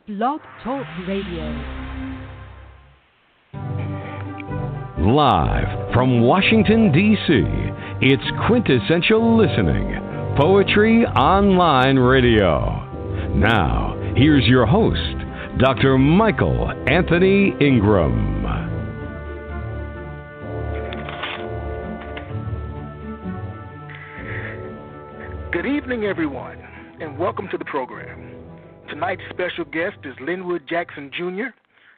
Blog Talk Radio. Live from Washington, D.C., it's Quintessential Listening, Poetry Online Radio. Now, here's your host, Dr. Michael Anthony Ingram. Good evening, everyone, and welcome to the program. Tonight's special guest is Linwood Jackson Jr.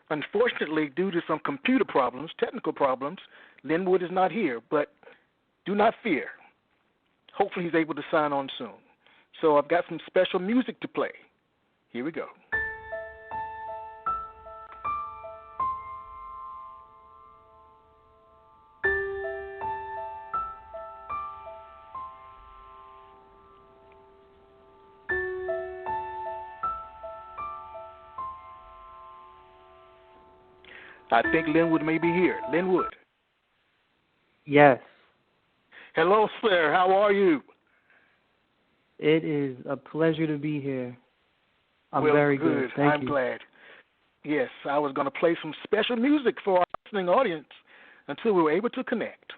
Unfortunately, due to some computer problems, technical problems, Linwood is not here, but do not fear. Hopefully he's able to sign on soon. So I've got some special music to play. Here we go. I think Linwood may be here. Linwood. Yes. Hello, sir. How are you? It is a pleasure to be here. I'm well, very good. Thank I'm you. glad. Yes, I was going to play some special music for our listening audience until we were able to connect.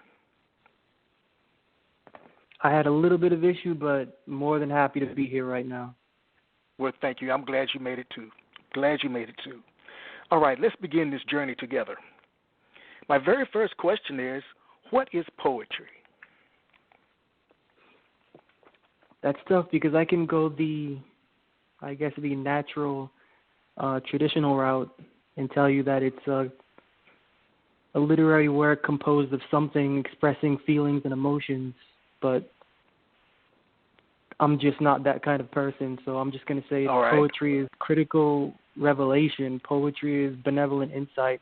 I had a little bit of issue, but more than happy to be here right now. Well, thank you. I'm glad you made it too. All right, let's begin this journey together. My very first question is, what is poetry? That's tough because I can go the natural, traditional route and tell you that it's a literary work composed of something expressing feelings and emotions, but I'm just not that kind of person, so I'm just going to say Poetry is critical revelation. Poetry is benevolent insight.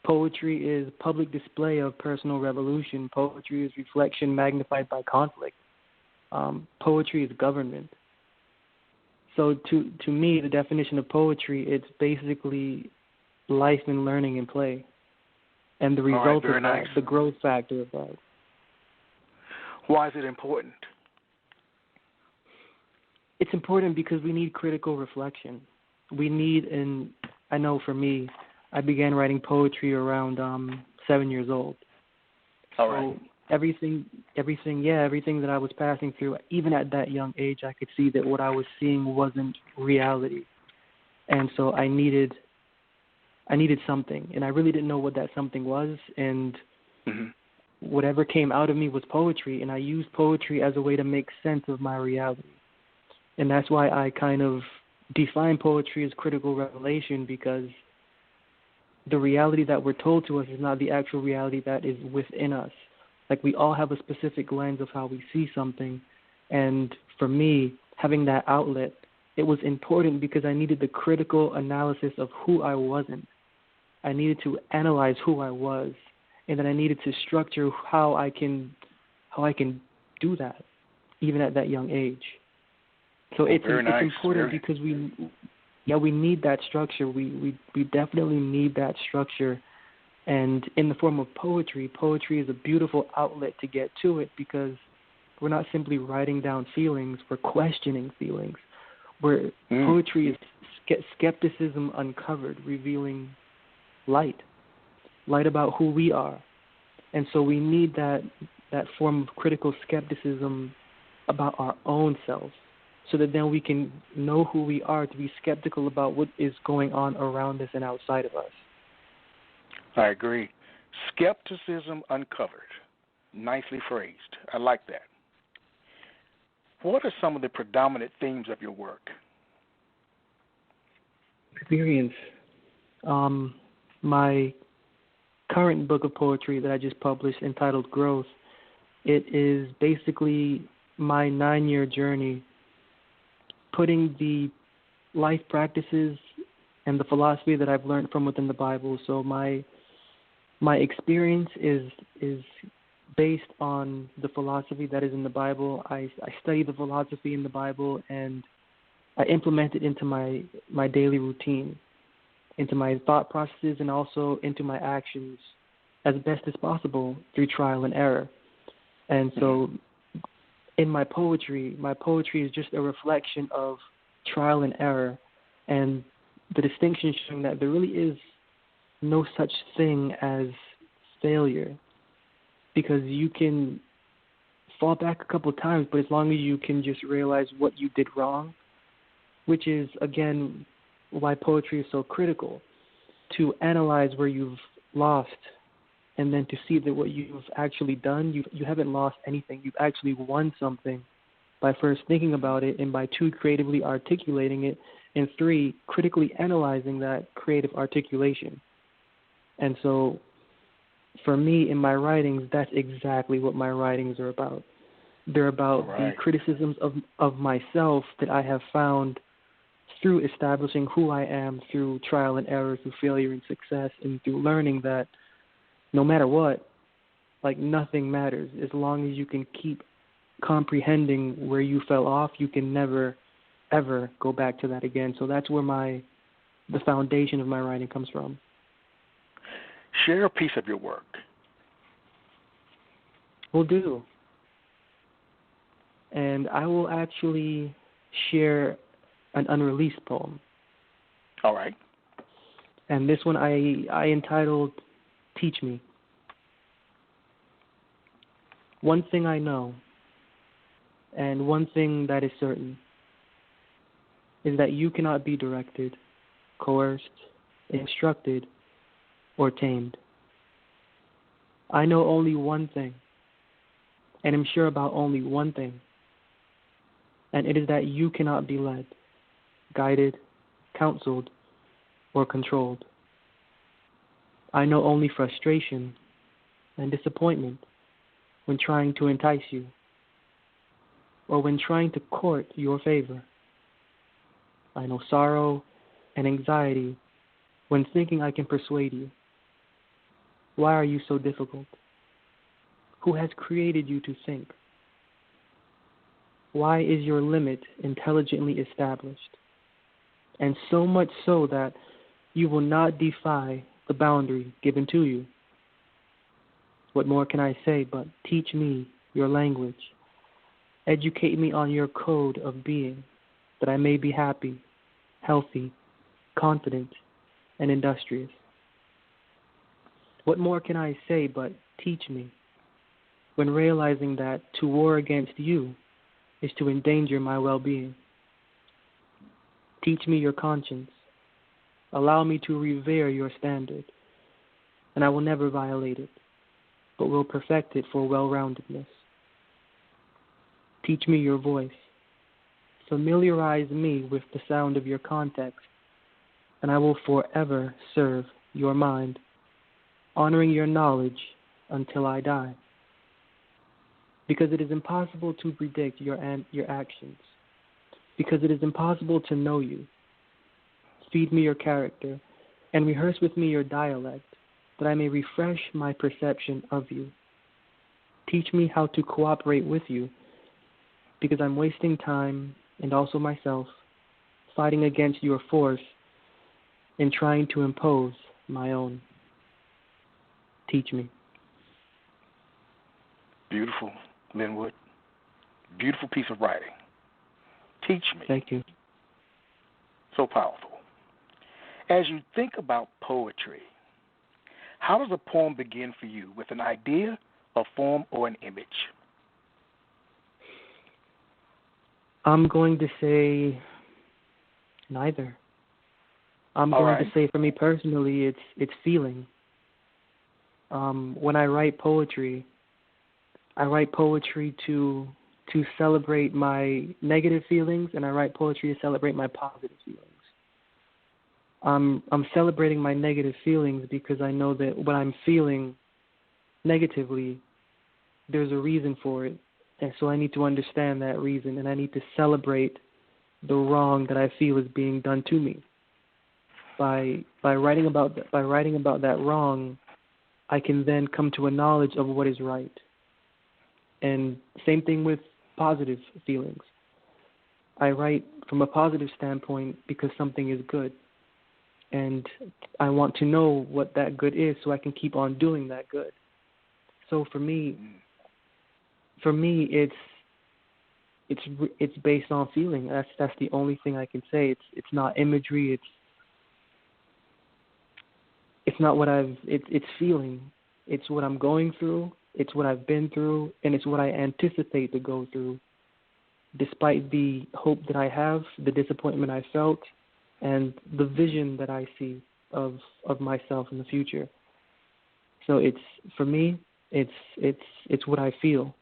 Poetry is public display of personal revolution. Poetry is reflection magnified by conflict. Poetry is government. So to me, the definition of poetry, it's basically life and learning and play. And the result of that, the growth factor of that. Why is it important? It's important because we need critical reflection. We need, and I know for me, I began writing poetry around 7 years old. All right. So everything that I was passing through, even at that young age, I could see that what I was seeing wasn't reality. And so I needed something, and I really didn't know what that something was, and whatever came out of me was poetry, and I used poetry as a way to make sense of my reality. And that's why I kind of define poetry as critical revelation, because the reality that we're told to us is not the actual reality that is within us. Like, we all have a specific lens of how we see something. And for me, having that outlet, it was important because I needed the critical analysis of who I wasn't. I needed to analyze who I was, and then I needed to structure how I can do that, even at that young age. So it's important because we need that structure. We definitely need that structure. And in the form of poetry is a beautiful outlet to get to it, because we're not simply writing down feelings, we're questioning feelings. Poetry is skepticism uncovered, revealing light about who we are. And so we need that form of critical skepticism about our own selves, so that then we can know who we are, to be skeptical about what is going on around us and outside of us. I agree. Skepticism uncovered. Nicely phrased. I like that. What are some of the predominant themes of your work? Experience. My current book of poetry that I just published, entitled Growth, it is basically my 9-year journey, putting the life practices and the philosophy that I've learned from within the Bible. So my experience is based on the philosophy that is in the Bible. I study the philosophy in the Bible, and I implement it into my daily routine, into my thought processes, and also into my actions as best as possible through trial and error. And so in my poetry is just a reflection of trial and error and the distinction showing that there really is no such thing as failure, because you can fall back a couple of times, but as long as you can just realize what you did wrong, which is, again, why poetry is so critical, to analyze where you've lost and then to see that what you've actually done, you haven't lost anything. You've actually won something by first thinking about it, and by 2, creatively articulating it, and 3, critically analyzing that creative articulation. And so for me, in my writings, that's exactly what my writings are about. They're about the criticisms of myself that I have found through establishing who I am, through trial and error, through failure and success, and through learning that no matter what, like, nothing matters. As long as you can keep comprehending where you fell off, you can never, ever go back to that again. So that's where the foundation of my writing comes from. Share a piece of your work. Will do. And I will actually share an unreleased poem. All right. And this one I entitled Teach Me. One thing I know, and one thing that is certain, is that you cannot be directed, coerced, instructed, or tamed. I know only one thing, and am sure about only one thing, and it is that you cannot be led, guided, counseled, or controlled. I know only frustration and disappointment when trying to entice you, or when trying to court your favor. I know sorrow and anxiety when thinking I can persuade you. Why are you so difficult? Who has created you to think? Why is your limit intelligently established? And so much so that you will not defy the boundary given to you. What more can I say but teach me your language? Educate me on your code of being, that I may be happy, healthy, confident, and industrious. What more can I say but teach me, when realizing that to war against you is to endanger my well-being? Teach me your conscience. Allow me to revere your standard, and I will never violate it, but will perfect it for well-roundedness. Teach me your voice. Familiarize me with the sound of your context, and I will forever serve your mind, honoring your knowledge until I die. Because it is impossible to predict your actions. Because it is impossible to know you. Feed me your character, and rehearse with me your dialect, that I may refresh my perception of you. Teach me how to cooperate with you, because I'm wasting time, and also myself, fighting against your force and trying to impose my own. Teach me. Beautiful, Linwood. Beautiful piece of writing. Teach me. Thank you. So powerful. As you think about poetry, how does a poem begin for you? With an idea, a form, or an image? I'm going to say neither. I'm going to say, for me personally, it's feeling. When I write poetry to celebrate my negative feelings, and I write poetry to celebrate my positive feelings. I'm celebrating my negative feelings because I know that when I'm feeling negatively, there's a reason for it. And so I need to understand that reason, and I need to celebrate the wrong that I feel is being done to me. By writing about that wrong, I can then come to a knowledge of what is right. And same thing with positive feelings. I write from a positive standpoint because something is good. And I want to know what that good is so I can keep on doing that good. So for me it's based on feeling. That's the only thing I can say. It's not imagery, it's not what it's feeling. It's what I'm going through, it's what I've been through, and it's what I anticipate to go through, despite the hope that I have, the disappointment I felt, and the vision that I see of myself in the future. So it's, for me, it's what I feel.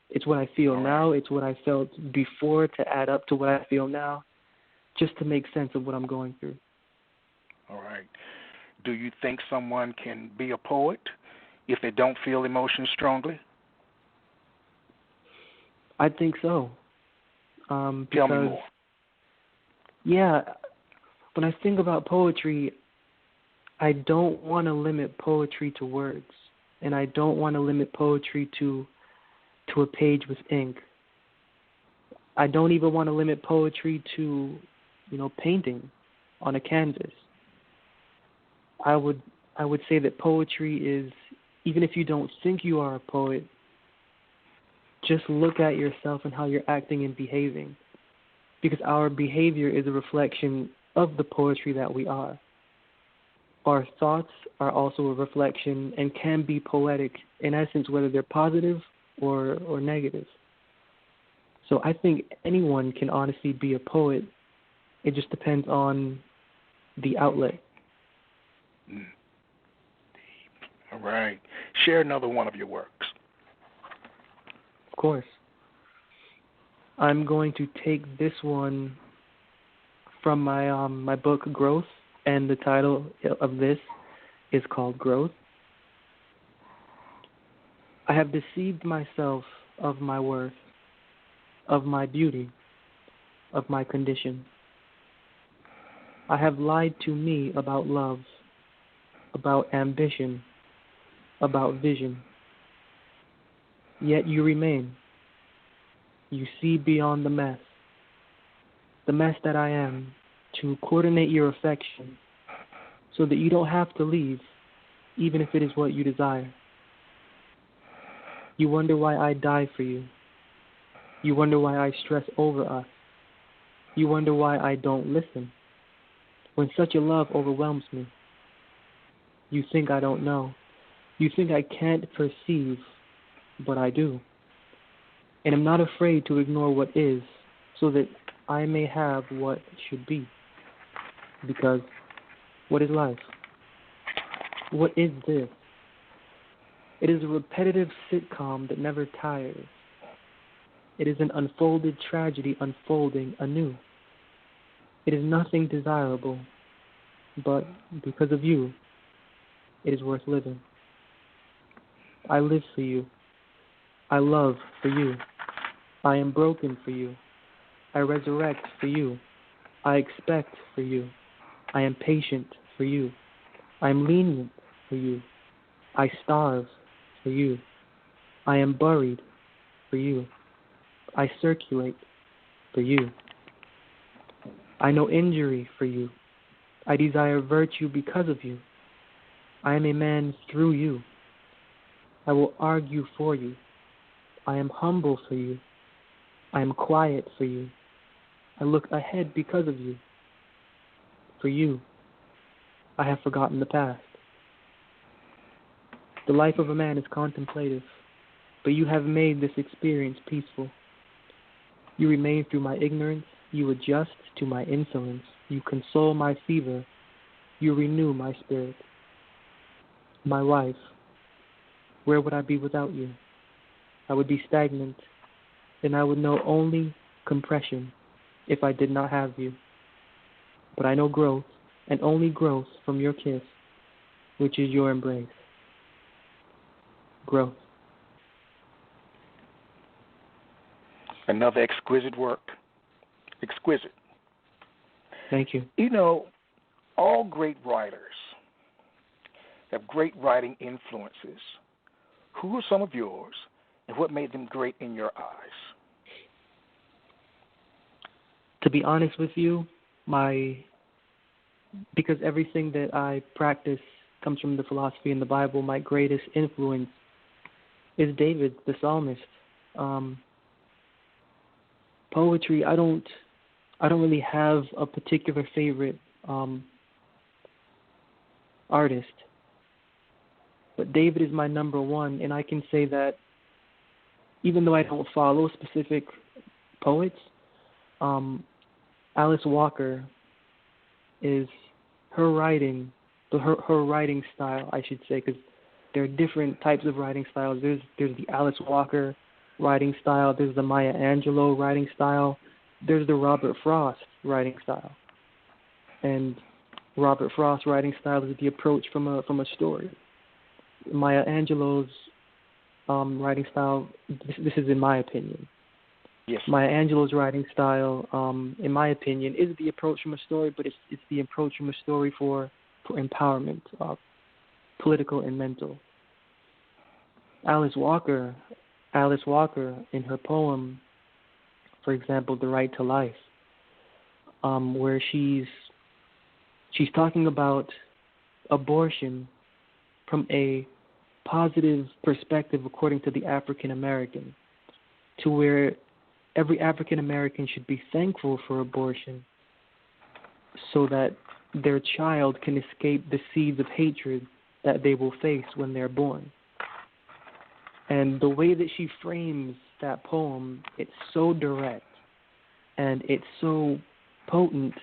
It's what I feel now. It's what I felt before to add up to what I feel now, just to make sense of what I'm going through. All right. Do you think someone can be a poet if they don't feel emotions strongly? I think so. Tell me more. Yeah, when I think about poetry, I don't want to limit poetry to words, and I don't want to limit poetry to a page with ink. I don't even want to limit poetry to, painting on a canvas. I would say that poetry is, even if you don't think you are a poet, just look at yourself and how you're acting and behaving, because our behavior is a reflection of the poetry that we are. Our thoughts are also a reflection and can be poetic in essence, whether they're positive or negative. So I think anyone can honestly be a poet. It just depends on the outlet. All right. Share another one of your works. Of course. I'm going to take this one from my book Growth, and the title of this is called Growth. I have deceived myself of my worth, of my beauty, of my condition. I have lied to me about love, about ambition, about vision. Yet you remain. You see beyond the mess that I am, to coordinate your affection so that you don't have to leave, even if it is what you desire. You wonder why I die for you. You wonder why I stress over us. You wonder why I don't listen. When such a love overwhelms me, you think I don't know. You think I can't perceive, but I do. And I'm not afraid to ignore what is, so that I may have what should be. Because what is life? What is this? It is a repetitive sitcom that never tires. It is an unfolded tragedy unfolding anew. It is nothing desirable, but because of you, it is worth living. I live for you. I love for you. I am broken for you. I resurrect for you. I expect for you. I am patient for you. I am lenient for you. I starve for you. I am buried for you. I circulate for you. I know injury for you. I desire virtue because of you. I am a man through you. I will argue for you. I am humble for you. I am quiet for you. I look ahead because of you. For you, I have forgotten the past. The life of a man is contemplative, but you have made this experience peaceful. You remain through my ignorance. You adjust to my insolence. You console my fever. You renew my spirit. My wife, where would I be without you? I would be stagnant, and I would know only compression if I did not have you. But I know growth, and only growth from your kiss, which is your embrace. Growth. Another exquisite work. Exquisite. Thank you. You know, all great writers have great writing influences. Who are some of yours, and what made them great in your eyes? To be honest with you, because everything that I practice comes from the philosophy in the Bible, my greatest influence is David, the psalmist. Poetry, I don't really have a particular favorite artist. But David is my number one, and I can say that even though I don't follow specific poets, Alice Walker is her writing, her writing style, I should say, because there are different types of writing styles. There's the Alice Walker writing style. There's the Maya Angelou writing style. There's the Robert Frost writing style. And Robert Frost's writing style is the approach from a story. Maya Angelou's writing style, this is in my opinion. Yes. Maya Angelou's writing style, in my opinion, is the approach from a story, but it's the approach from a story for empowerment, political and mental. Alice Walker, in her poem, for example, "The Right to Life," where she's talking about abortion from a positive perspective according to the African American, to where every African American should be thankful for abortion so that their child can escape the seeds of hatred that they will face when they're born. And the way that she frames that poem, it's so direct and it's so potent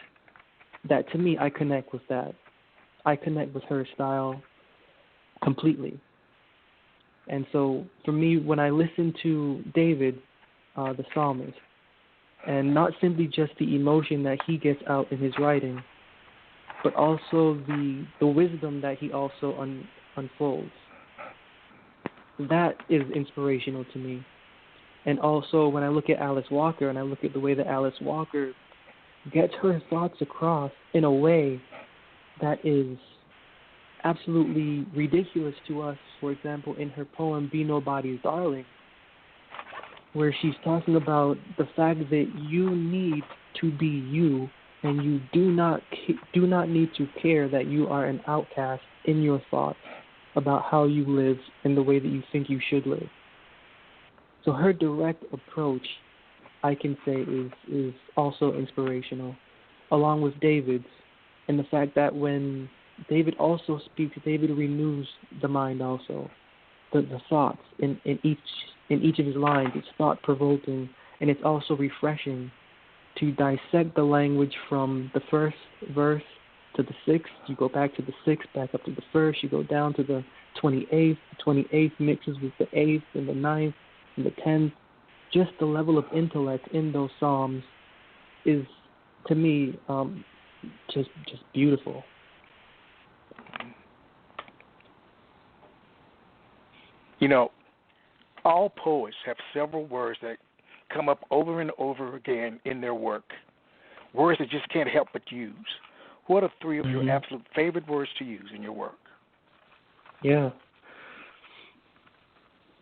that to me, I connect with that. I connect with her style completely. And so for me, when I listen to David, the psalmist, and not simply just the emotion that he gets out in his writing, but also the wisdom that he also unfolds, that is inspirational to me. And also when I look at Alice Walker and I look at the way that Alice Walker gets her thoughts across in a way that is absolutely ridiculous to us, for example, in her poem, "Be Nobody's Darling," where she's talking about the fact that you need to be you and you do not need to care that you are an outcast in your thoughts about how you live and the way that you think you should live. So her direct approach, I can say, is also inspirational, along with David's, and the fact that when David also speaks, David renews the mind also. The thoughts in each of his lines, it's thought-provoking, and it's also refreshing to dissect the language from the first verse to the sixth. You go back to the sixth, back up to the first, you go down to the 28th. The 28th mixes with the 8th and the 9th and the 10th. Just the level of intellect in those psalms is, to me, just beautiful. You know, all poets have several words that come up over and over again in their work, words that just can't help but use. What are three of your absolute favorite words to use in your work? Yeah.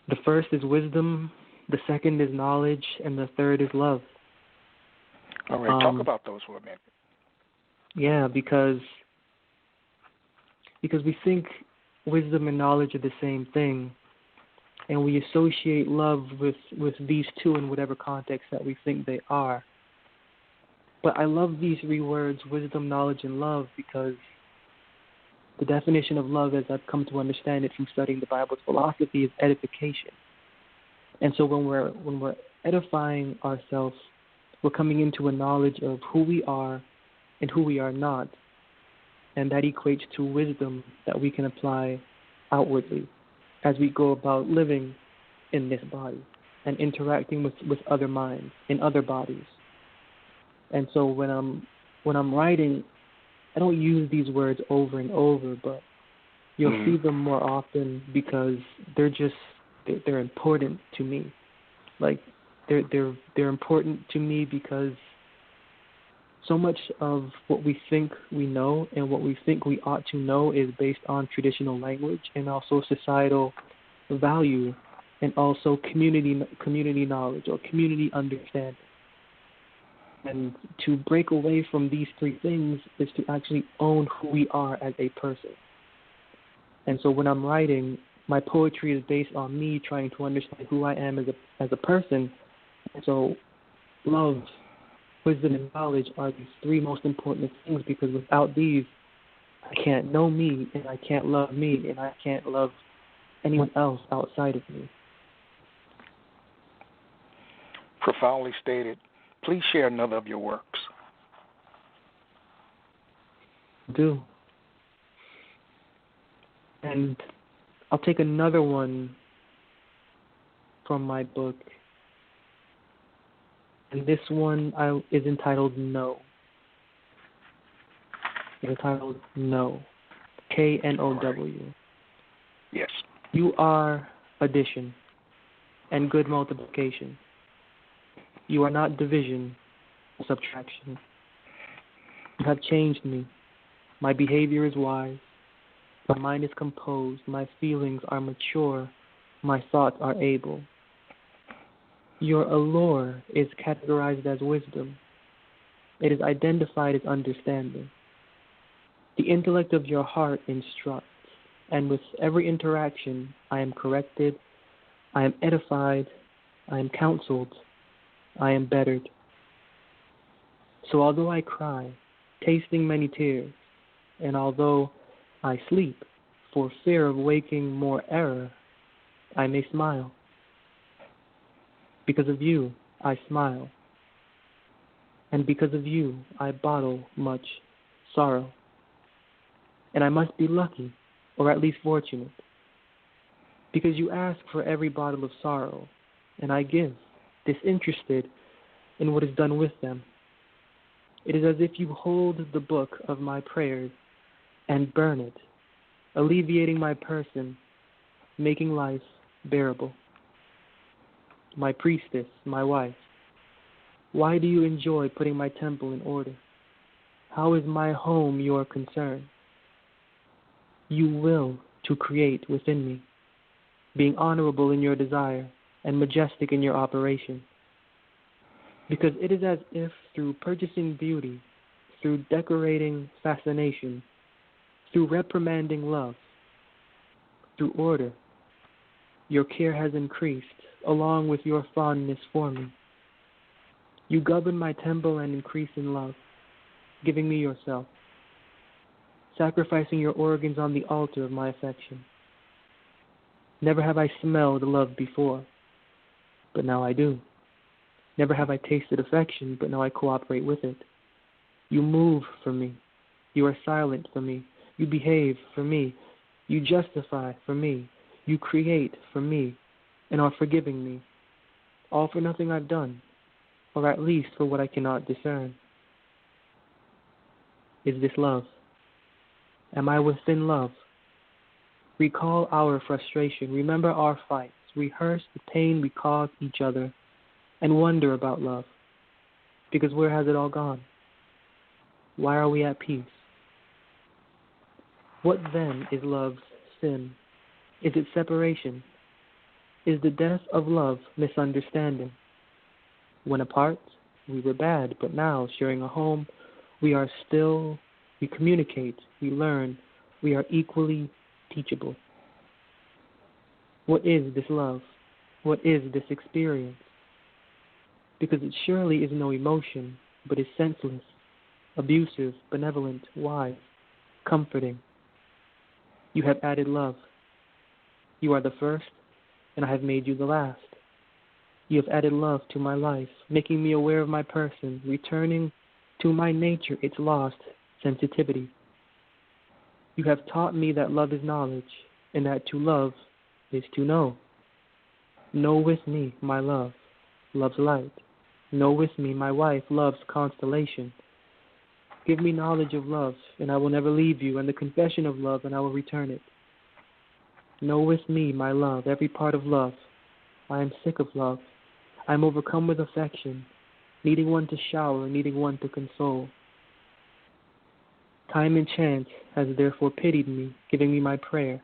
The first is wisdom, the second is knowledge, and the third is love. All right, talk about those for a minute. Yeah, because we think wisdom and knowledge are the same thing, and we associate love with these two in whatever context that we think they are. But I love these three words, wisdom, knowledge, and love, because the definition of love, as I've come to understand it from studying the Bible's philosophy, is edification. And so when we're edifying ourselves, we're coming into a knowledge of who we are and who we are not, and that equates to wisdom that we can apply outwardly as we go about living in this body and interacting with other minds in other bodies. And so when I'm writing, I don't use these words over and over, but you'll see them more often because they're important to me. Like they're important to me because so much of what we think we know and what we think we ought to know is based on traditional language and also societal value and also community knowledge or community understanding. And to break away from these three things is to actually own who we are as a person. And so when I'm writing, my poetry is based on me trying to understand who I am as a person. And so love, wisdom, and knowledge are these three most important things, because without these, I can't know me, and I can't love me, and I can't love anyone else outside of me. Profoundly stated. Please share another of your works. Do. And I'll take another one from my book. And this one is entitled No. It's entitled No. K-N-O-W. Yes. You are addition and good multiplication. You are not division, subtraction. You have changed me. My behavior is wise. My mind is composed. My feelings are mature. My thoughts are able. Your allure is categorized as wisdom. It is identified as understanding. The intellect of your heart instructs, and with every interaction, I am corrected, I am edified, I am counseled, I am bettered. So although I cry, tasting many tears, and although I sleep for fear of waking more error, I may smile. Because of you, I smile. And because of you, I bottle much sorrow. And I must be lucky, or at least fortunate, because you ask for every bottle of sorrow, and I give, disinterested in what is done with them. It is as if you hold the book of my prayers and burn it, alleviating my person, making life bearable. My priestess, my wife, why do you enjoy putting my temple in order? How is my home your concern? You will to create within me, being honorable in your desire and majestic in your operation. Because it is as if through purchasing beauty, through decorating fascination, through reprimanding love, through order, your care has increased along with your fondness for me. You govern my temple and increase in love, giving me yourself, sacrificing your organs on the altar of my affection. Never have I smelled love before, but now I do. Never have I tasted affection, but now I cooperate with it. You move for me. You are silent for me. You behave for me. You justify for me. You create for me and are forgiving me. All for nothing I've done, or at least for what I cannot discern. Is this love? Am I within love? Recall our frustration. Remember our fights. Rehearse the pain we cause each other and wonder about love. Because where has it all gone? Why are we at peace? What then is love's sin? Is it separation? Is the death of love misunderstanding? When apart, we were bad, but now, sharing a home, we communicate, we learn, we are equally teachable. What is this love? What is this experience? Because it surely is no emotion, but is senseless, abusive, benevolent, wise, comforting. You have added love. You are the first, and I have made you the last. You have added love to my life, making me aware of my person, returning to my nature its lost sensitivity. You have taught me that love is knowledge, and that to love is to know. Know with me, my love, love's light. Know with me, my wife, love's constellation. Give me knowledge of love, and I will never leave you, and the confession of love, and I will return it. Know with me, my love, every part of love. I am sick of love. I am overcome with affection, needing one to shower, needing one to console. Time and chance has therefore pitied me, giving me my prayer.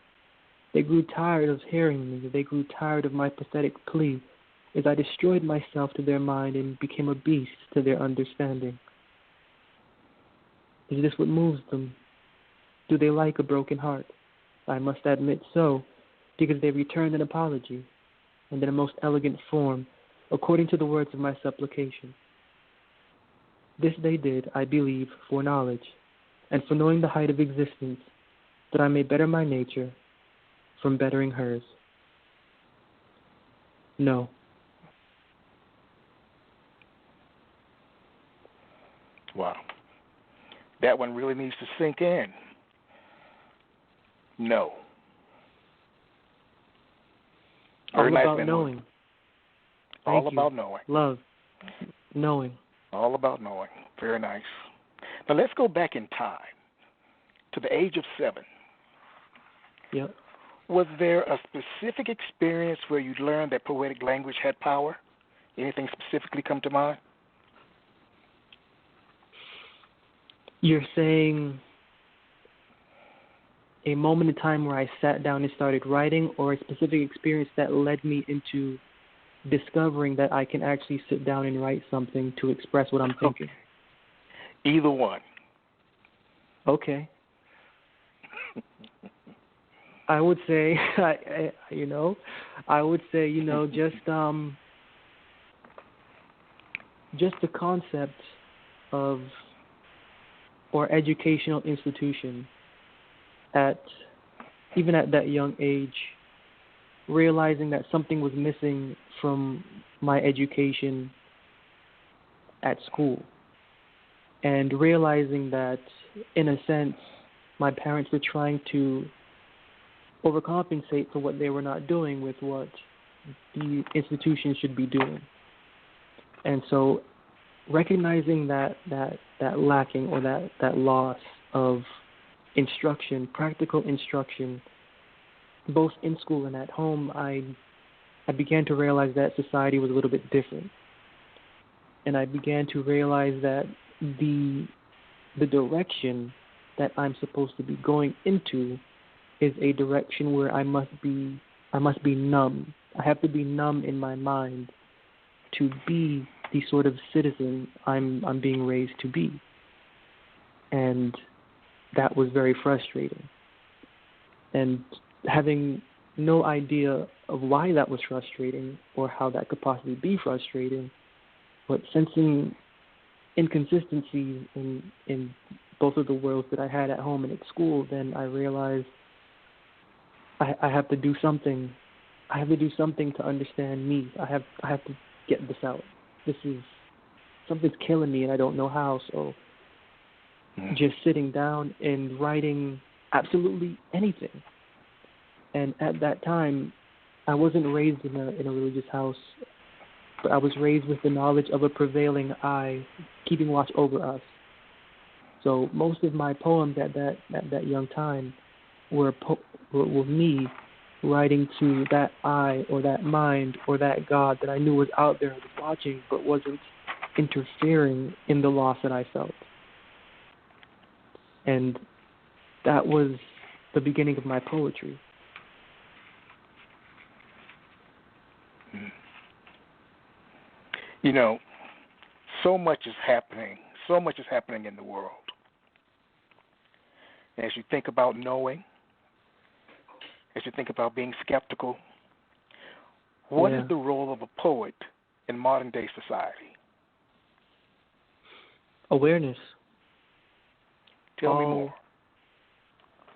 They grew tired of hearing me. They grew tired of my pathetic plea, as I destroyed myself to their mind and became a beast to their understanding. Is this what moves them? Do they like a broken heart? I must admit so, because they returned an apology, and in a most elegant form, according to the words of my supplication. This they did, I believe, for knowledge, and for knowing the height of existence, that I may better my nature, from bettering hers? No. Wow. That one really needs to sink in. No. All Very nice, about Linwood. knowing. All Thank you. about knowing. Love. Knowing. All about knowing. Very nice. Now let's go back in time to the age of 7. Yep. Was there a specific experience where you learned that poetic language had power? Anything specifically come to mind? You're saying a moment in time where I sat down and started writing, or a specific experience that led me into discovering that I can actually sit down and write something to express what I'm thinking? Okay. Either one. Okay. I would say, just the concept of, or educational institution even at that young age, realizing that something was missing from my education at school, and realizing that, in a sense, my parents were trying to overcompensate for what they were not doing with what the institution should be doing. And so recognizing that lacking, or that loss of instruction, practical instruction, both in school and at home, I began to realize that society was a little bit different. And I began to realize that the direction that I'm supposed to be going into is a direction where I must be numb. I have to be numb in my mind to be the sort of citizen I'm being raised to be. And that was very frustrating. And having no idea of why that was frustrating or how that could possibly be frustrating, but sensing inconsistencies in both of the worlds that I had at home and at school, then I realized I have to do something. I have to do something to understand me. I have to get this out. Something's killing me and I don't know how. So just sitting down and writing absolutely anything. And at that time, I wasn't raised in a religious house, but I was raised with the knowledge of a prevailing eye keeping watch over us. So most of my poems at that young time were me writing to that eye or that mind or that God that I knew was out there, was watching, but wasn't interfering in the loss that I felt. And that was the beginning of my poetry. You know, so much is happening in the world. And as you think about knowing, as you think about being skeptical, what is the role of a poet in modern day society? Awareness. Tell me more.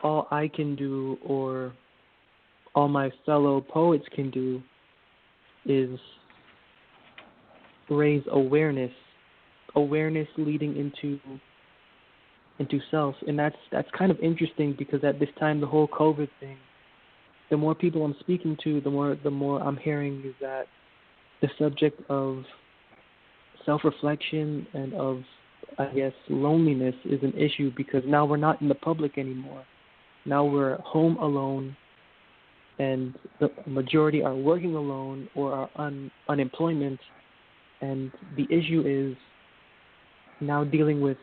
All I can do, or all my fellow poets can do, is raise awareness leading into self. And that's kind of interesting, because at this time, the whole COVID thing, the more people I'm speaking to, the more I'm hearing is that the subject of self-reflection and of, I guess, loneliness is an issue, because now we're not in the public anymore. Now we're home alone, and the majority are working alone or are unemployment. And the issue is now dealing with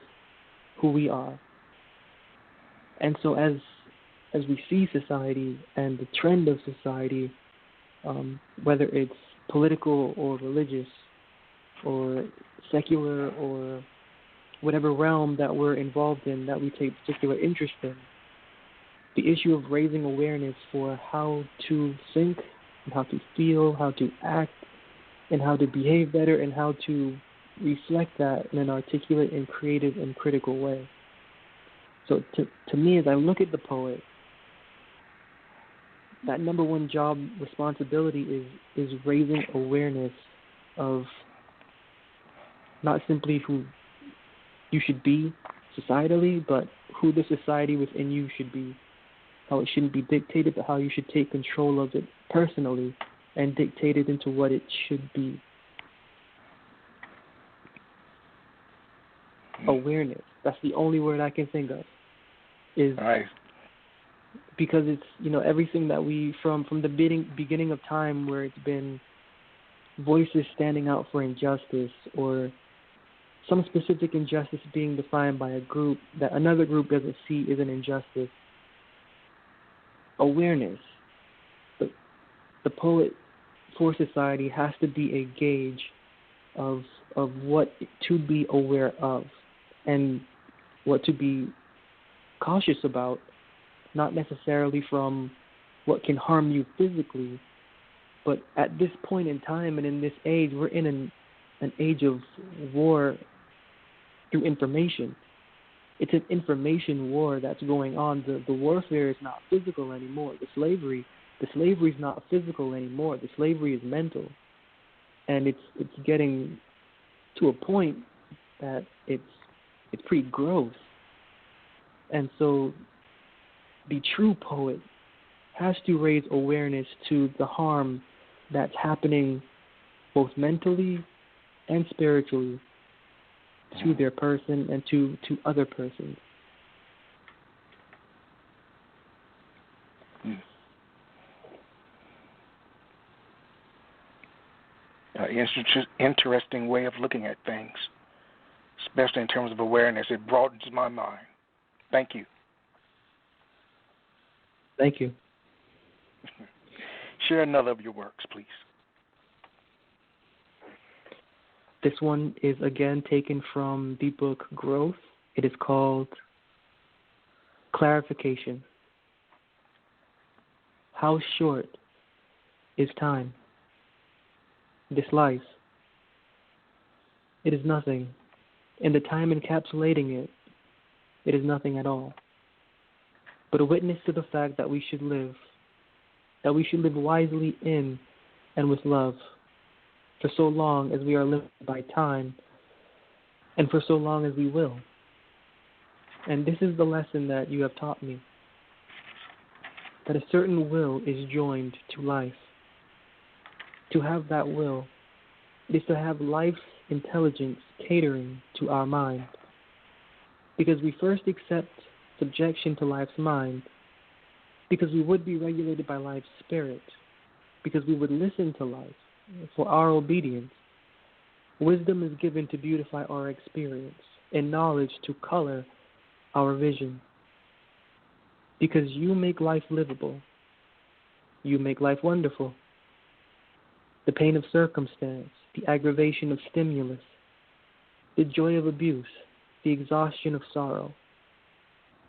who we are. And so as we see society and the trend of society, whether it's political or religious or secular or whatever realm that we're involved in, that we take particular interest in, the issue of raising awareness for how to think and how to feel, how to act, and how to behave better, and how to reflect that in an articulate and creative and critical way. So to me, as I look at the poet, that number one job responsibility is raising awareness of not simply who you should be societally, but who the society within you should be. How it shouldn't be dictated, but how you should take control of it personally and dictate it into what it should be. Awareness. That's the only word I can think of. Is right. Because it's, everything that we, from the beginning of time, where it's been voices standing out for injustice or some specific injustice being defined by a group that another group doesn't see as an injustice. Awareness. The poet for society has to be a gauge of what to be aware of and what to be cautious about, not necessarily from what can harm you physically, but at this point in time and in this age, we're in an age of war through information. It's an information war that's going on. The warfare is not physical anymore. The slavery is not physical anymore. The slavery is mental, and it's getting to a point that it's pretty gross. And so, the true poet has to raise awareness to the harm that's happening both mentally and spiritually to their person and to other persons. Interesting way of looking at things, especially in terms of awareness. It broadens my mind. Thank you. Thank you. Share another of your works, please. This one is again taken from the book Growth. It is called Clarification. How short is time? This life. It is nothing. In the time encapsulating it, it is nothing at all. But a witness to the fact that we should live wisely in and with love, for so long as we are limited by time, and for so long as we will. And this is the lesson that you have taught me, that a certain will is joined to life. To have that will is to have life's intelligence catering to our mind, because we first accept subjection to life's mind, because we would be regulated by life's spirit, because we would listen to life for our obedience. Wisdom is given to beautify our experience, and knowledge to color our vision. Because you make life livable. You make life wonderful. The pain of circumstance, the aggravation of stimulus, the joy of abuse, the exhaustion of sorrow,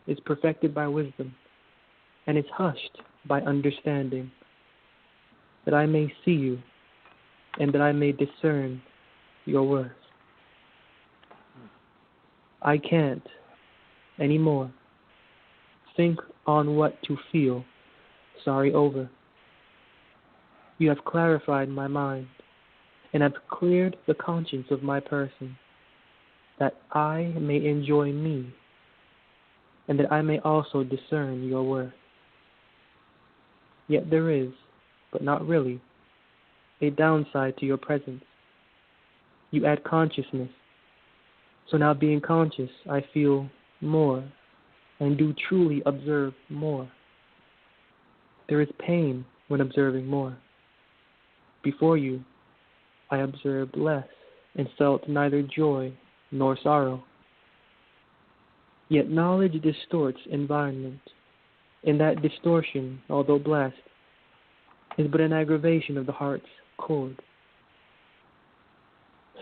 is perfected by wisdom, and is hushed by understanding, that I may see you, and that I may discern your worth. I can't anymore think on what to feel sorry over. You have clarified my mind, and have cleared the conscience of my person, that I may enjoy me, and that I may also discern your worth. Yet there is, but not really, a downside to your presence. You add consciousness. So now, being conscious, I feel more and do truly observe more. There is pain when observing more. Before you, I observed less and felt neither joy nor sorrow. Yet knowledge distorts environment, and that distortion, although blessed, is but an aggravation of the heart's cord.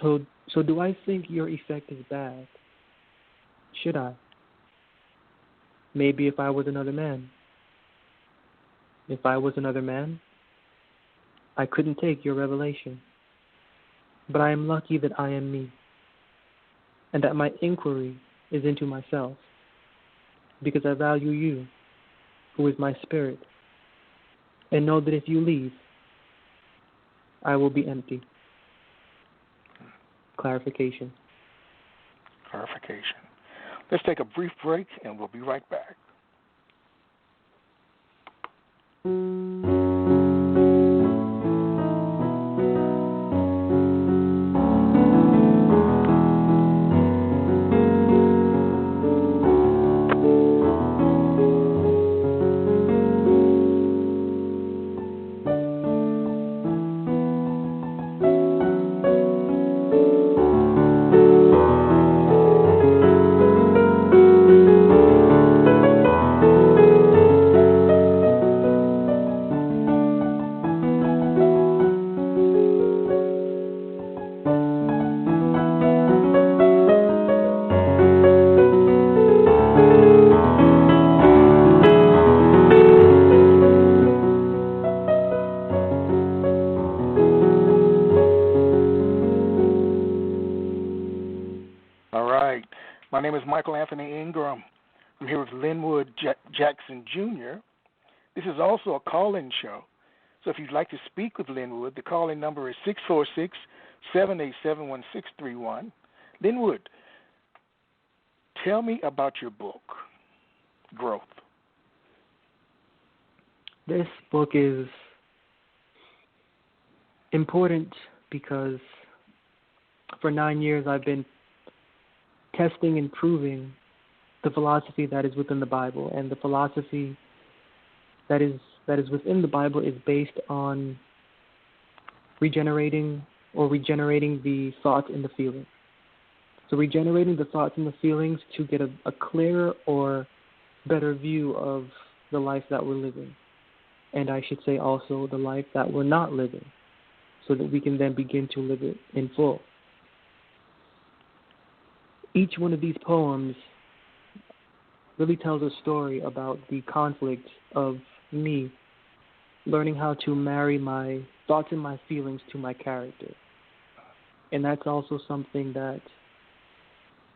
So do I think your effect is bad? Should I? Maybe if I was another man. If I was another man, I couldn't take your revelation. But I am lucky that I am me, and that my inquiry is into myself, because I value you, who is my spirit. And know that if you leave, I will be empty. Clarification. Clarification. Let's take a brief break, and we'll be right back. My name is Michael Anthony Ingram. I'm here with Linwood Jackson Jr. This is also a call-in show. So if you'd like to speak with Linwood, the call-in number is 646-787-1631. Linwood, tell me about your book, Growth. This book is important because for 9 years I've been testing and proving the philosophy that is within the Bible, and the philosophy that is within the Bible is based on regenerating the thoughts and the feelings. So regenerating the thoughts and the feelings to get a clearer or better view of the life that we're living, and I should say also the life that we're not living, so that we can then begin to live it in full. Each one of these poems really tells a story about the conflict of me learning how to marry my thoughts and my feelings to my character. And that's also something that's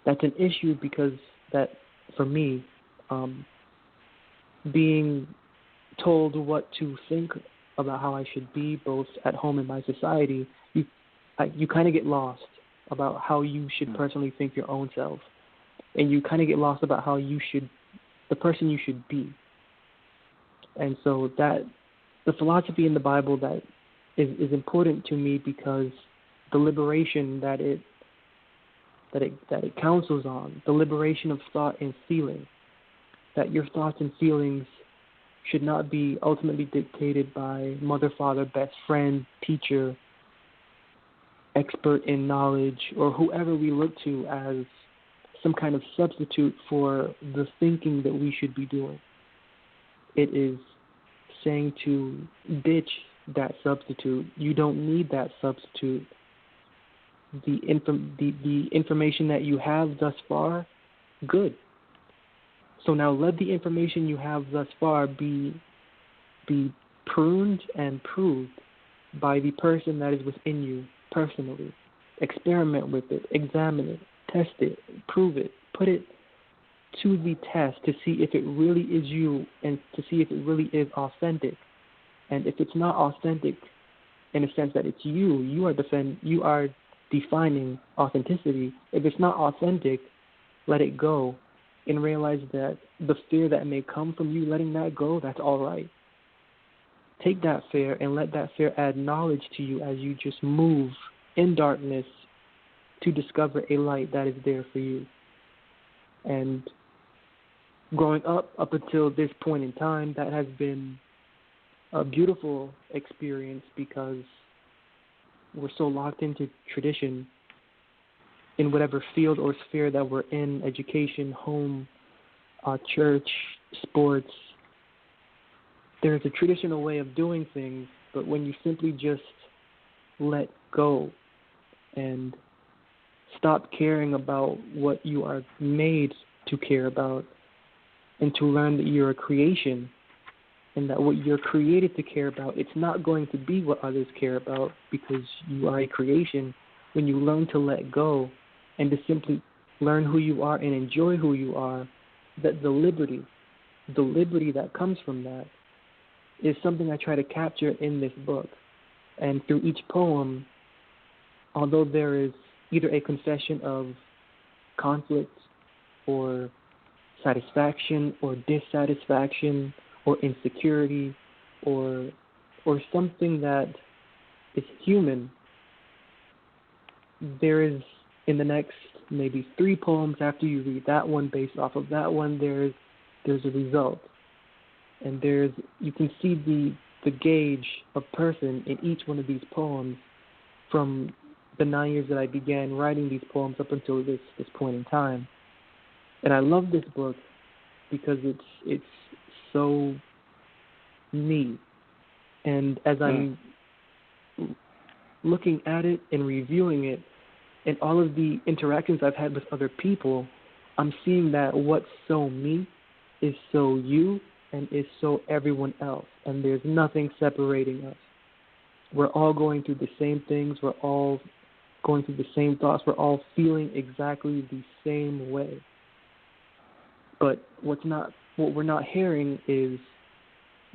an issue, because that, for me, being told what to think about how I should be, both at home and by society, you kind of get lost about how you should personally think your own self, and you kind of get lost about how the person you should be. And so that the philosophy in the Bible that is important to me, because the liberation that it counsels on, the liberation of thought and feeling, that your thoughts and feelings should not be ultimately dictated by mother, father, best friend, teacher, expert in knowledge, or whoever we look to as some kind of substitute for the thinking that we should be doing. It is saying to ditch that substitute. You don't need that substitute. The information that you have thus far, good. So now let the information you have thus far be pruned and proved by the person that is within you personally. Experiment with it, examine it, test it, prove it, put it to the test to see if it really is you, and to see if it really is authentic. And if it's not authentic in a sense that it's you are defining authenticity. If it's not authentic, let it go, and realize that the fear that may come from you letting that go, that's all right. Take that fear and let that fear add knowledge to you as you just move in darkness to discover a light that is there for you. And growing up until this point in time, that has been a beautiful experience, because we're so locked into tradition in whatever field or sphere that we're in: education, home, church, sports. There's a traditional way of doing things, but when you simply just let go and stop caring about what you are made to care about, and to learn that you're a creation, and that what you're created to care about, it's not going to be what others care about, because you are a creation. When you learn to let go and to simply learn who you are and enjoy who you are, that the liberty that comes from that is something I try to capture in this book. And through each poem, although there is either a confession of conflict or satisfaction or dissatisfaction or insecurity or something that is human, there is, in the next maybe 3 poems after you read that one, based off of that one, there's a result. And you can see the gauge of person in each one of these poems from the 9 years that I began writing these poems up until this point in time. And I love this book because it's so me. And as I'm looking at it and reviewing it, and all of the interactions I've had with other people, I'm seeing that what's so me is so you and is so everyone else. And there's nothing separating us. We're all going through the same things. We're all going through the same thoughts. We're all feeling exactly the same way. But what we're not hearing is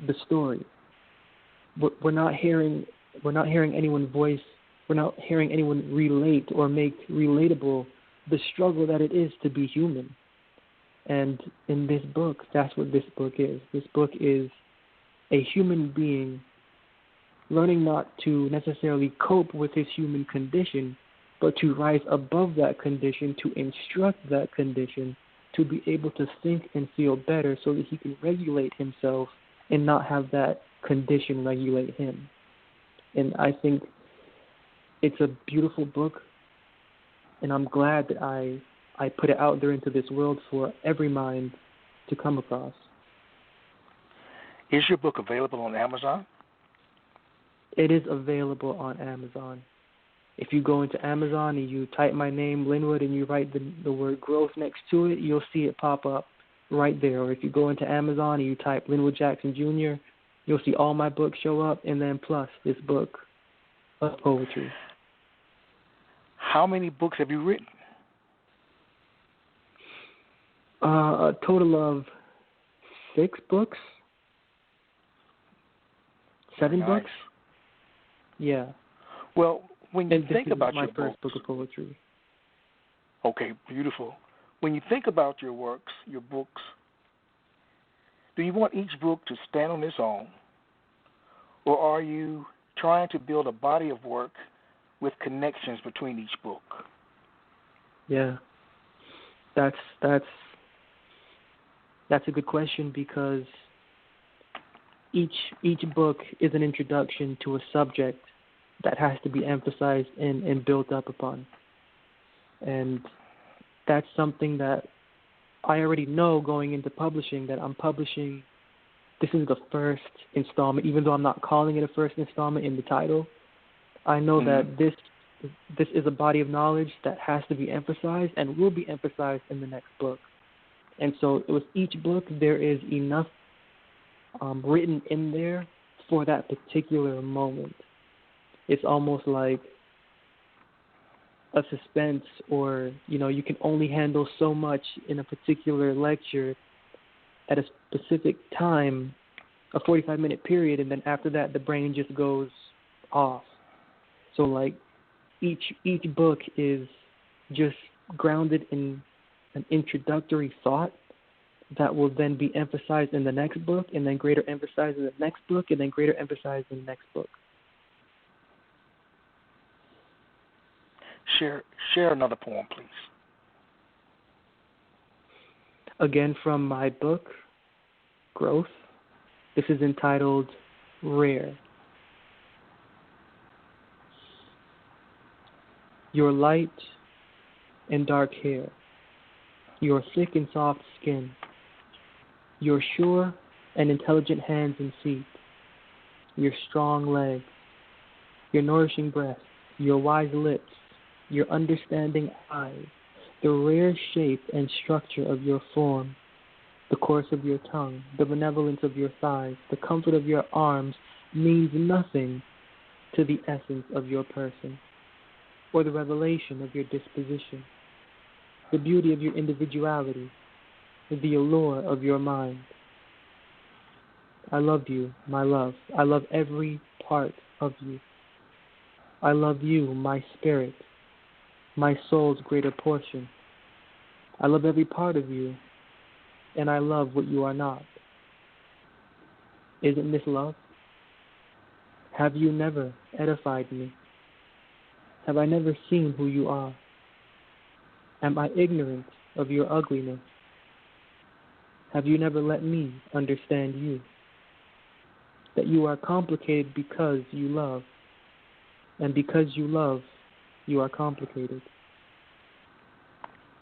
the story. We're not hearing anyone's voice. We're not hearing anyone relate or make relatable the struggle that it is to be human. And in this book, that's what this book is. This book is a human being learning not to necessarily cope with his human condition, but to rise above that condition, to instruct that condition, to be able to think and feel better so that he can regulate himself and not have that condition regulate him. And I think it's a beautiful book, and I'm glad that I put it out there into this world for every mind to come across. Is your book available on Amazon? It is available on Amazon. If you go into Amazon and you type my name, Linwood, and you write the word growth next to it, you'll see it pop up right there. Or if you go into Amazon and you type Linwood Jackson Jr., you'll see all my books show up, and then plus this book of poetry. How many books have you written? A total of 6 books. 7 Nice. books? Yeah. Well, when you and think about your my first book of poetry. Okay, beautiful. When you think about your works, your books, do you want each book to stand on its own, or are you trying to build a body of work with connections between each book? Yeah. That's a good question, because each book is an introduction to a subject that has to be emphasized and built up upon. And that's something that I already know going into publishing, that I'm publishing, this is the first installment, even though I'm not calling it a first installment in the title. I know that this is a body of knowledge that has to be emphasized and will be emphasized in the next book. And so with each book, there is enough written in there for that particular moment. It's almost like a suspense, or, you can only handle so much in a particular lecture at a specific time, a 45-minute period, and then after that, the brain just goes off. So, like, each book is just grounded in an introductory thought that will then be emphasized in the next book, and then greater emphasized in the next book, and then greater emphasized in the next book. Share another poem, please. Again, from my book, Growth. This is entitled Rare. Your light and dark hair, your thick and soft skin, your sure and intelligent hands and feet, your strong legs, your nourishing breasts, your wise lips, your understanding eyes, the rare shape and structure of your form, the course of your tongue, the benevolence of your thighs, the comfort of your arms means nothing to the essence of your person, or the revelation of your disposition, the beauty of your individuality, the allure of your mind. I love you, my love. I love every part of you. I love you, my spirit, my soul's greater portion. I love every part of you, and I love what you are not. Isn't this love? Have you never edified me? Have I never seen who you are? Am I ignorant of your ugliness? Have you never let me understand you? That you are complicated because you love, and because you love, you are complicated.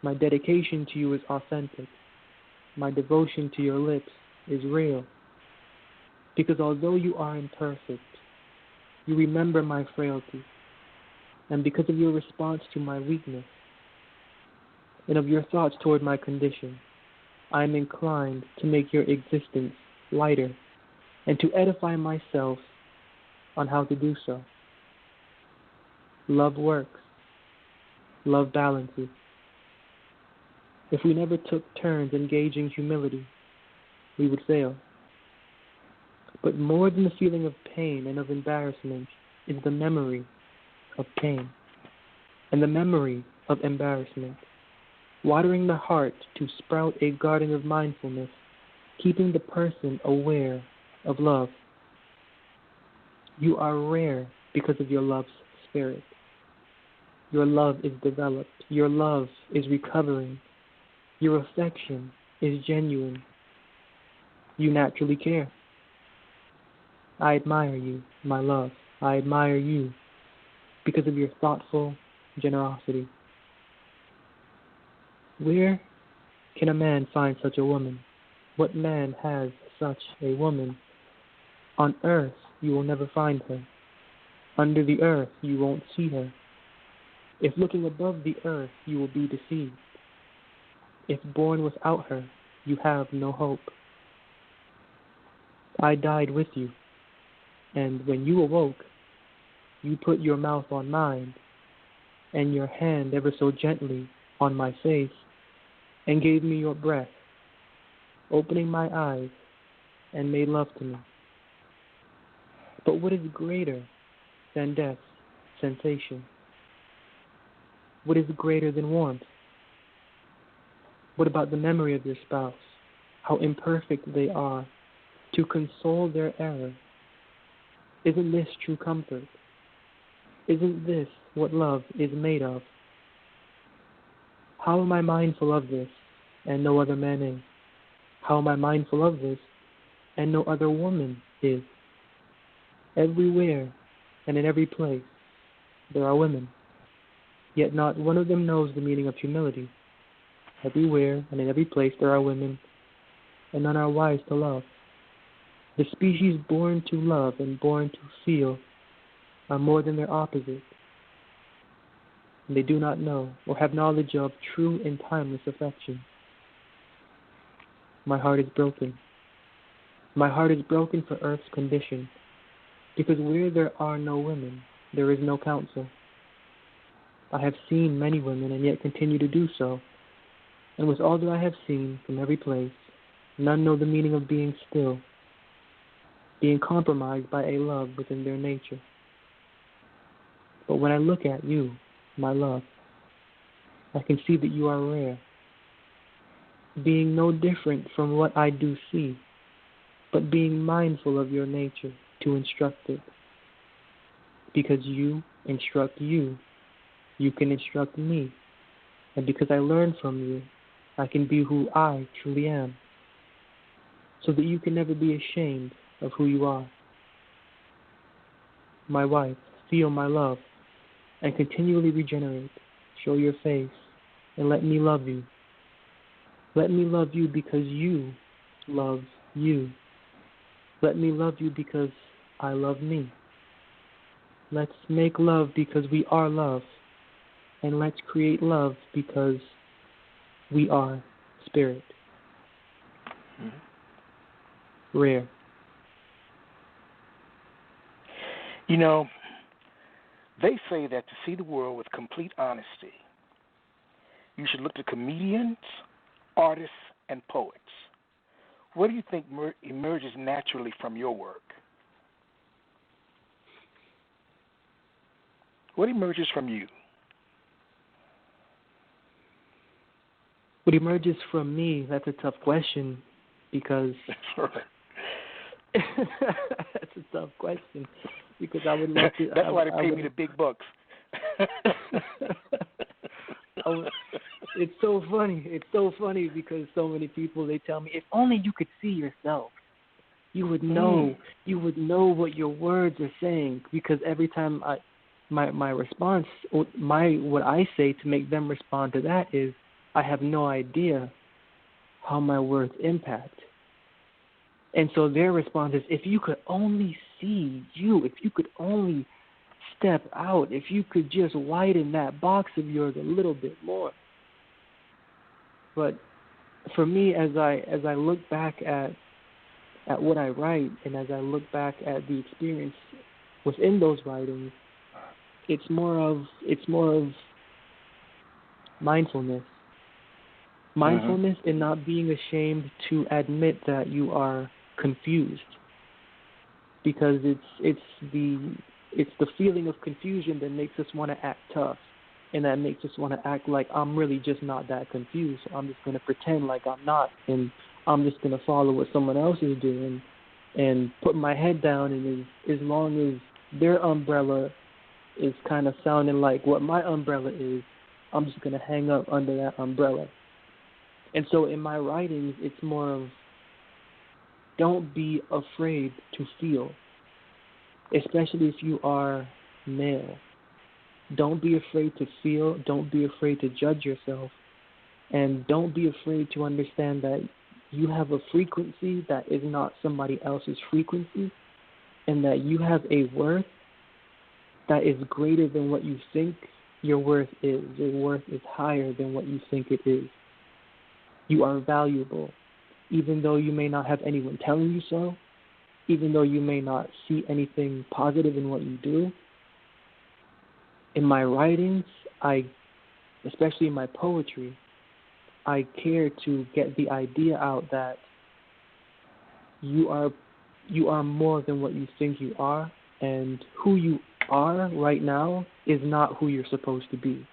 My dedication to you is authentic. My devotion to your lips is real. Because although you are imperfect, you remember my frailty, and because of your response to my weakness, and of your thoughts toward my condition, I am inclined to make your existence lighter and to edify myself on how to do so. Love works. Love balances. If we never took turns engaging humility, we would fail. But more than the feeling of pain and of embarrassment is the memory of pain and the memory of embarrassment, watering the heart to sprout a garden of mindfulness, keeping the person aware of love. You are rare because of your love's spirit. Your love is developed. Your love is recovering. Your affection is genuine. You naturally care. I admire you, my love. I admire you because of your thoughtful generosity. Where can a man find such a woman? What man has such a woman? On earth, you will never find her. Under the earth, you won't see her. If looking above the earth, you will be deceived. If born without her, you have no hope. I died with you, and when you awoke, you put your mouth on mine, and your hand ever so gently on my face, and gave me your breath, opening my eyes, and made love to me. But what is greater than death's sensation? What is greater than warmth? What about the memory of your spouse? How imperfect they are, to console their error. Isn't this true comfort? Isn't this what love is made of? How am I mindful of this, and no other man is? How am I mindful of this, and no other woman is? Everywhere and in every place, there are women, yet not one of them knows the meaning of humility. Everywhere and in every place there are women, and none are wise to love. The species born to love and born to feel are more than their opposite, and they do not know or have knowledge of true and timeless affection. My heart is broken. My heart is broken for earth's condition, because where there are no women, there is no counsel. I have seen many women and yet continue to do so, and with all that I have seen from every place, none know the meaning of being still, being compromised by a love within their nature. But when I look at you, my love, I can see that you are rare, being no different from what I do see, but being mindful of your nature to instruct it. Because you instruct you, you can instruct me, and because I learn from you, I can be who I truly am, so that you can never be ashamed of who you are. My wife, feel my love, and continually regenerate. Show your face, and let me love you. Let me love you because you love you. Let me love you because I love me. Let's make love because we are love, and let's create love because we are spirit. Rare. You know, they say that to see the world with complete honesty, you should look to comedians, artists, and poets what do you think emerges naturally from your work? What emerges from you? What emerges from me? That's a tough question because that's a tough question because I would love to. That's why they pay me the big bucks. It's so funny. It's so funny because so many people, they tell me, if only you could see yourself, you would know. You would know what your words are saying. Because every time my response, what I say to make them respond to that is, I have no idea how my words impact. And so their response is, if you could only see you, if you could only step out, if you could just widen that box of yours a little bit more. But for me, as I look back at what I write, and as I look back at the experience within those writings, it's more of mindfulness. Mindfulness and not being ashamed to admit that you are confused, because it's the feeling of confusion that makes us want to act tough, and that makes us want to act like I'm really just not that confused. So I'm just going to pretend like I'm not, and I'm just going to follow what someone else is doing and put my head down, and as long as their umbrella is kind of sounding like what my umbrella is, I'm just going to hang up under that umbrella. And so in my writings, it's more of, don't be afraid to feel, especially if you are male. Don't be afraid to feel. Don't be afraid to judge yourself. And don't be afraid to understand that you have a frequency that is not somebody else's frequency, and that you have a worth that is greater than what you think your worth is. Your worth is higher than what you think it is. You are valuable, even though you may not have anyone telling you so, even though you may not see anything positive in what you do. In my writings, especially in my poetry, I care to get the idea out that you are more than what you think you are, and who you are right now is not who you're supposed to be,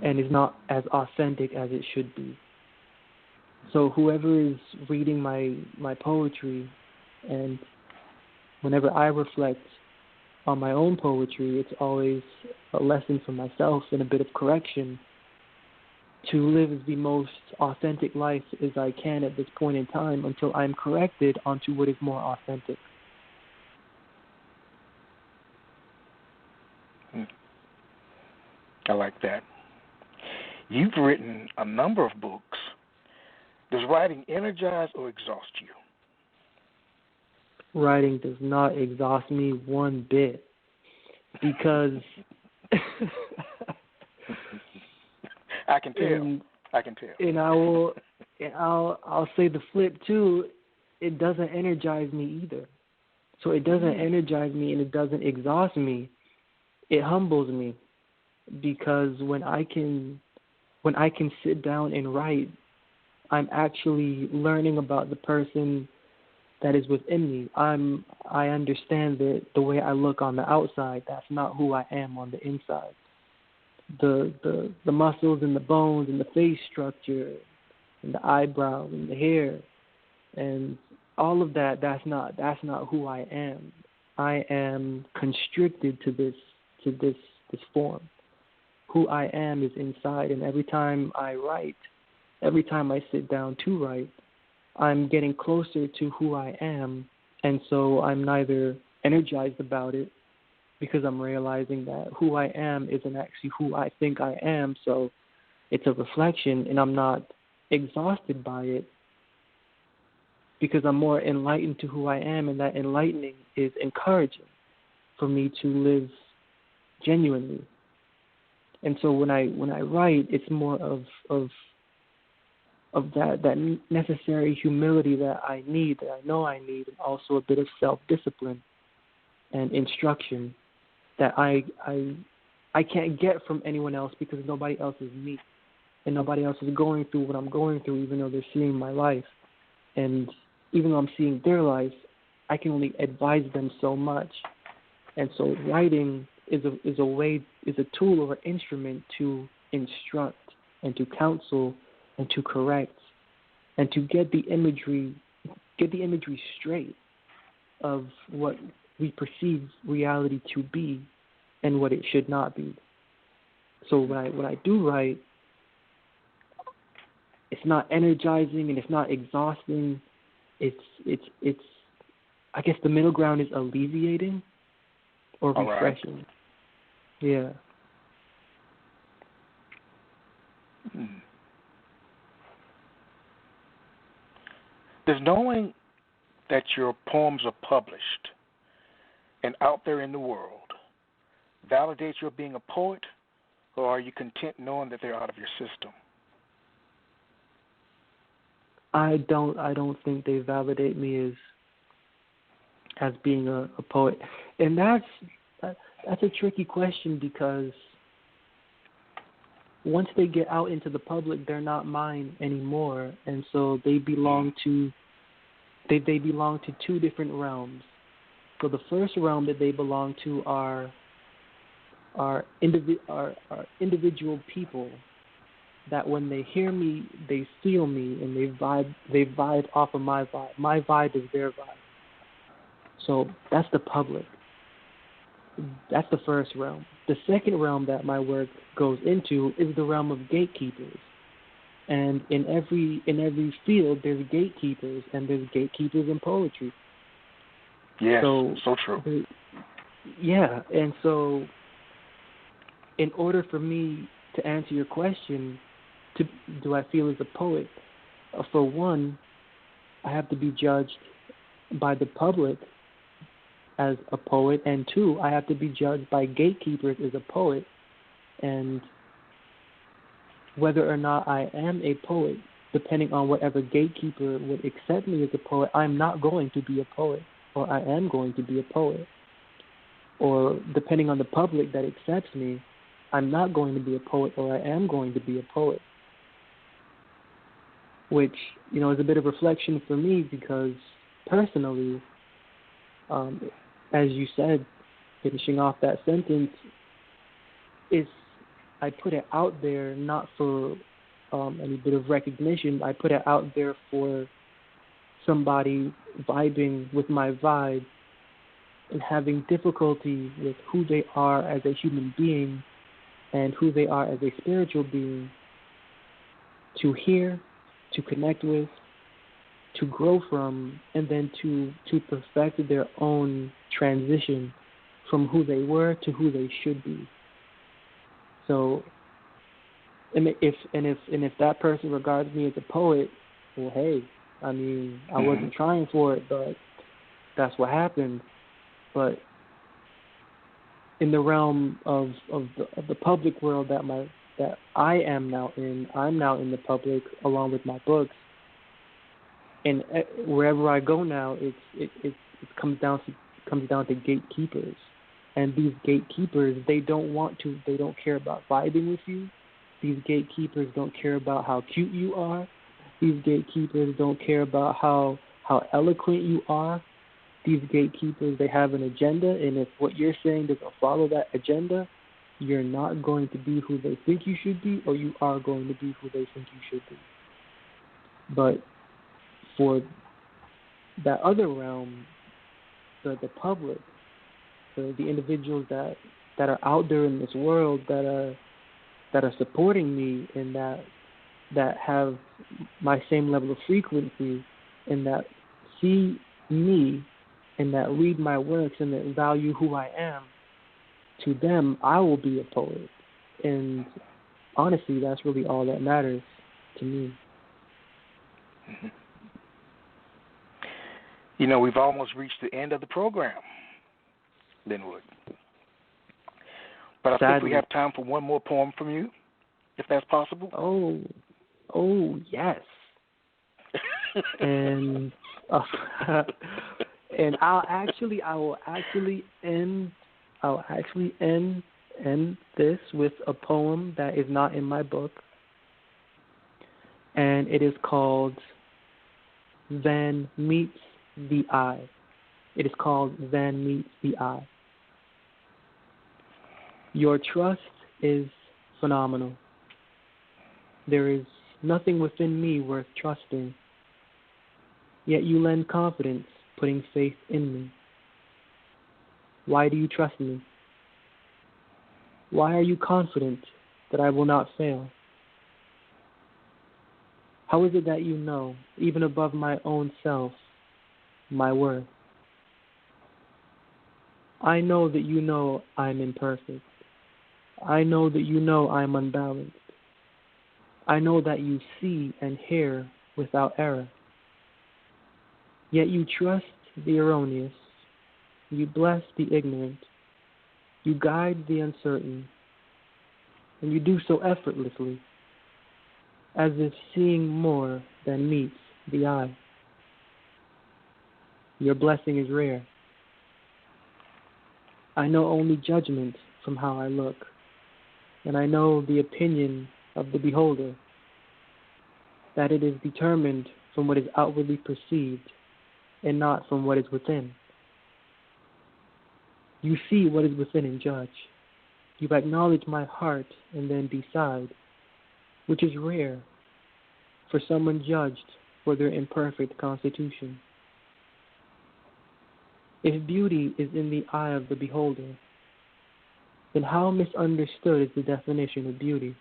and is not as authentic as it should be. So whoever is reading my poetry, and whenever I reflect on my own poetry, it's always a lesson for myself and a bit of correction to live the most authentic life as I can at this point in time until I'm corrected onto what is more authentic. I like that. You've written a number of books. Does writing energize or exhaust you? Writing does not exhaust me one bit, because I can tell. And I'll say the flip too. It doesn't energize me either. So it doesn't energize me and it doesn't exhaust me. It humbles me, because when I can sit down and write, I'm actually learning about the person that is within me. I understand that the way I look on the outside, that's not who I am on the inside. The muscles and the bones and the face structure and the eyebrows and the hair and all of that, that's not who I am. I am constricted to this form. Who I am is inside, and every time I write, every time I sit down to write, I'm getting closer to who I am, and so I'm neither energized about it, because I'm realizing that who I am isn't actually who I think I am, so it's a reflection, and I'm not exhausted by it, because I'm more enlightened to who I am, and that enlightening is encouraging for me to live genuinely. And so when I write, it's more of that necessary humility that I need, that I know I need, and also a bit of self-discipline and instruction that I can't get from anyone else, because nobody else is me, and nobody else is going through what I'm going through, even though they're seeing my life. And even though I'm seeing their life, I can only advise them so much. And so writing is a tool or instrument to instruct and to counsel and to correct and to get the imagery straight of what we perceive reality to be and what it should not be. So when I do write, it's not energizing and it's not exhausting. It's I guess the middle ground is alleviating or refreshing. Right. Yeah. Does knowing that your poems are published and out there in the world validate your being a poet, or are you content knowing that they're out of your system? I don't think they validate me as being a poet, and that's a tricky question, because once they get out into the public, they're not mine anymore, and so they belong to two different realms. So the first realm that they belong to are individual people that when they hear me, they feel me, and they vibe off of my vibe. My vibe is their vibe. So that's the public. That's the first realm. The second realm that my work goes into is the realm of gatekeepers. And in every field, there's gatekeepers, and there's gatekeepers in poetry. Yes, so true. Yeah, and so in order for me to answer your question, do I feel as a poet? For one, I have to be judged by the public as a poet, and two, I have to be judged by gatekeepers as a poet. And whether or not I am a poet, depending on whatever gatekeeper would accept me as a poet, I'm not going to be a poet, or I am going to be a poet. Or depending on the public that accepts me, I'm not going to be a poet, or I am going to be a poet. Which, is a bit of reflection for me, because personally, as you said, finishing off that sentence, I put it out there not for any bit of recognition. I put it out there for somebody vibing with my vibe and having difficulty with who they are as a human being and who they are as a spiritual being, to hear, to connect with, to grow from, and then to perfect their own transition from who they were to who they should be. So, and if that person regards me as a poet, well, hey, I wasn't trying for it, but that's what happened. But in the realm of the public world that I am now in, I'm now in the public along with my books, and wherever I go now, it comes down to gatekeepers. And these gatekeepers, they don't care about vibing with you. These gatekeepers don't care about how cute you are. These gatekeepers don't care about how eloquent you are. These gatekeepers, they have an agenda, and if what you're saying doesn't follow that agenda, you're not going to be who they think you should be, or you are going to be who they think you should be. But for that other realm, the public, the individuals that are out there in this world that are supporting me and that have my same level of frequency and that see me and that read my works and that value who I am, to them I will be a poet. And honestly, that's really all that matters to me. We've almost reached the end of the program, Linwood. But I think we have time for one more poem from you, if that's possible. Oh, yes. And and I will actually end this with a poem that is not in my book, and it is called Then Meets the Eye. It is called Then Meets the Eye. Your trust is phenomenal. There is nothing within me worth trusting, yet you lend confidence, putting faith in me. Why do you trust me? Why are you confident that I will not fail? How is it that you know, even above my own self, my worth? I know that you know I'm imperfect. I know that you know I'm unbalanced. I know that you see and hear without error. Yet you trust the erroneous. You bless the ignorant. You guide the uncertain. And you do so effortlessly, as if seeing more than meets the eye. Your blessing is rare. I know only judgment from how I look, and I know the opinion of the beholder, that it is determined from what is outwardly perceived and not from what is within. You see what is within and judge. You acknowledge my heart and then decide, which is rare for someone judged for their imperfect constitution. If beauty is in the eye of the beholder, then how misunderstood is the definition of beauty?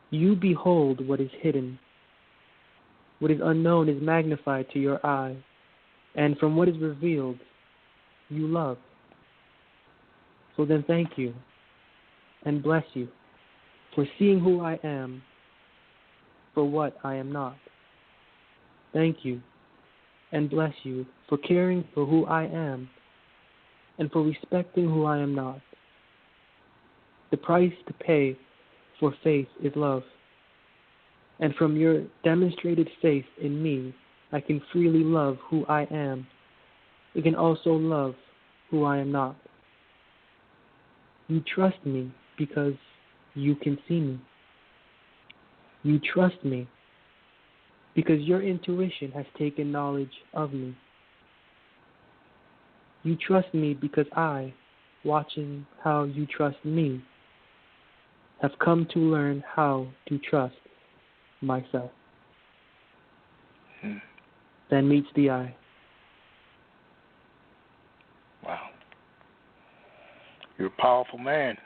You behold what is hidden. What is unknown is magnified to your eye, and from what is revealed, you love. So then thank you, and bless you, for seeing who I am, for what I am not. Thank you, and bless you, for caring for who I am, and for respecting who I am not. The price to pay for faith is love, and from your demonstrated faith in me, I can freely love who I am. I can also love who I am not. You trust me because you can see me. You trust me because your intuition has taken knowledge of me. You trust me because I, watching how you trust me, have come to learn how to trust myself. Then meets the eye. Wow. You're a powerful man.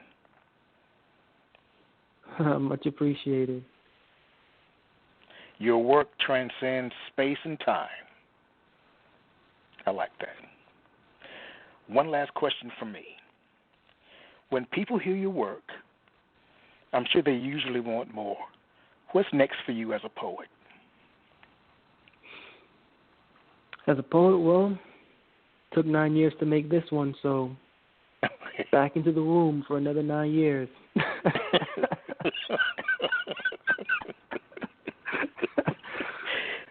Much appreciated. Your work transcends space and time. I like that. One last question from me. When people hear your work, I'm sure they usually want more. What's next for you as a poet? As a poet, well, took 9 years to make this one, so back into the womb for another 9 years.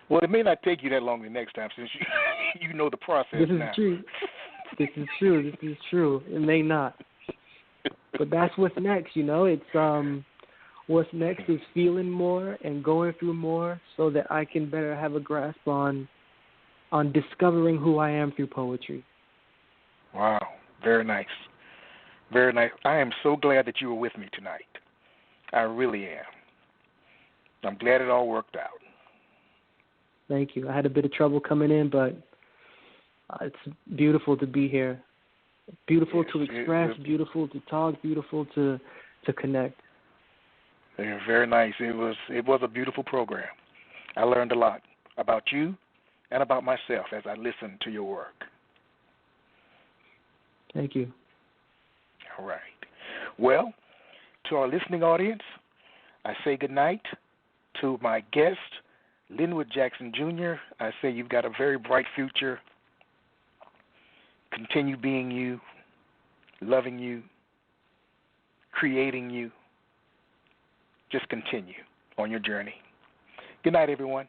Well, it may not take you that long the next time since you know the process now. This is true. It may not. But that's what's next, you know. It's what's next is feeling more and going through more so that I can better have a grasp on discovering who I am through poetry. Wow. Very nice. Very nice. I am so glad that you were with me tonight. I really am. I'm glad it all worked out. Thank you. I had a bit of trouble coming in, but it's beautiful to be here. Beautiful to express, beautiful to talk, beautiful to connect. Yeah, very nice. It was a beautiful program. I learned a lot about you and about myself as I listened to your work. Thank you. All right. Well, to our listening audience, I say good night. To my guest, Linwood Jackson Jr., I say you've got a very bright future. Continue being you, loving you, creating you. Just continue on your journey. Good night, everyone.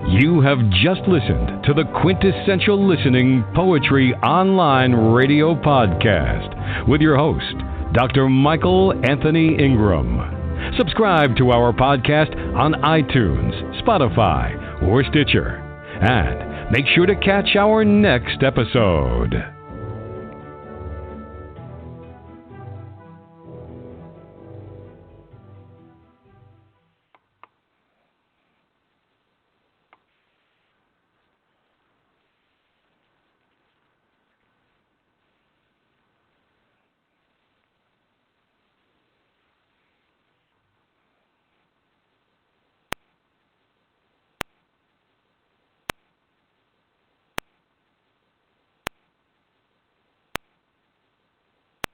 You have just listened to the Quintessential Listening Poetry Online Radio Podcast with your host, Dr. Michael Anthony Ingram. Subscribe to our podcast on iTunes, Spotify, or Stitcher. And make sure to catch our next episode.